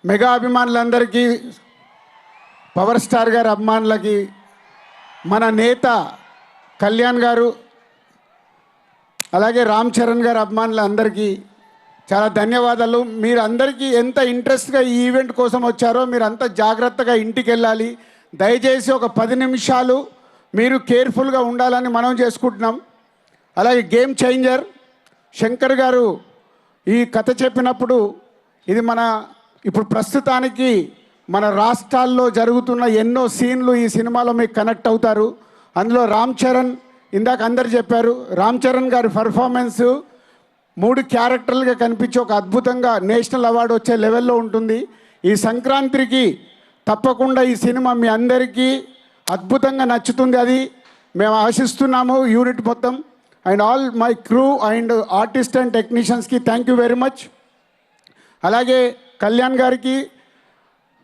Mega అభిమానులందరికీ, power star గారి అభిమానులకి, మన నేత కళ్యాణ్ గారు, అలాగే రామ్ చరణ్ గారి అభిమానులందరికీ చాలా ధన్యవాదాలు. మీరు అందరికీ ఎంత ఇంట్రెస్ట్గా ఈ ఈవెంట్ కోసం వచ్చారో మీరు అంత జాగ్రత్తగా ఇంటికి వెళ్ళాలి. దయచేసి ఒక 10 నిమిషాలు మీరు కేర్ఫుల్గా ఉండాలని మనం చేసుకుంటున్నాం. అలాగే గేమ్ చేంజర్ శంకర్ గారు ఈ కథ చెప్పినప్పుడు ఇది ఇప్పుడు ప్రస్తుతానికి మన రాష్ట్రాల్లో జరుగుతున్న ఎన్నో సీన్లు ఈ సినిమాలో మీకు కనెక్ట్ అవుతారు. అందులో రామ్ చరణ్, ఇందాక అందరు చెప్పారు, రామ్ చరణ్ గారి పర్ఫార్మెన్సు 3 క్యారెక్టర్లుగా కనిపించి ఒక అద్భుతంగా నేషనల్ అవార్డు వచ్చే లెవెల్లో ఉంటుంది. ఈ సంక్రాంతికి తప్పకుండా ఈ సినిమా మీ అందరికీ అద్భుతంగా నచ్చుతుంది, అది మేము ఆశిస్తున్నాము. యూనిట్ మొత్తం and all my crew and artist and టెక్నీషియన్స్కి థ్యాంక్ యూ వెరీ మచ్. అలాగే కళ్యాణ్ గారికి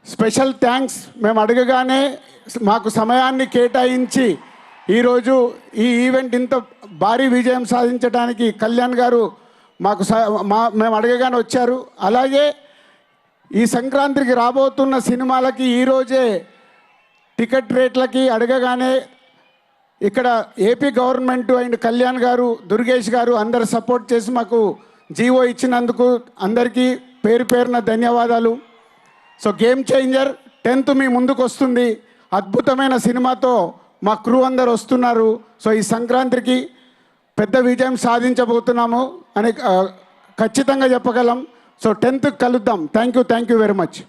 స్పెషల్ థ్యాంక్స్. మేము అడగగానే మాకు సమయాన్ని కేటాయించి ఈరోజు ఈ ఈవెంట్ ఇంత భారీ విజయం సాధించడానికి కళ్యాణ్ గారు మేము అడగగానే వచ్చారు. అలాగే ఈ సంక్రాంతికి రాబోతున్న సినిమాలకి ఈరోజే టికెట్ రేట్లకి అడగగానే ఇక్కడ ఏపీ గవర్నమెంట్ అండ్ కళ్యాణ్ గారు, దుర్గేష్ గారు అందరు సపోర్ట్ చేసి మాకు జీవో ఇచ్చినందుకు అందరికీ పేరు పేరున ధన్యవాదాలు. సో గేమ్ చేంజర్ 10th మీ ముందుకు వస్తుంది. అద్భుతమైన సినిమాతో మా క్రూ అందరు వస్తున్నారు. సో ఈ సంక్రాంతికి పెద్ద విజయం సాధించబోతున్నాము అని ఖచ్చితంగా చెప్పగలం. సో 10th కలుద్దాం. Thank you very much.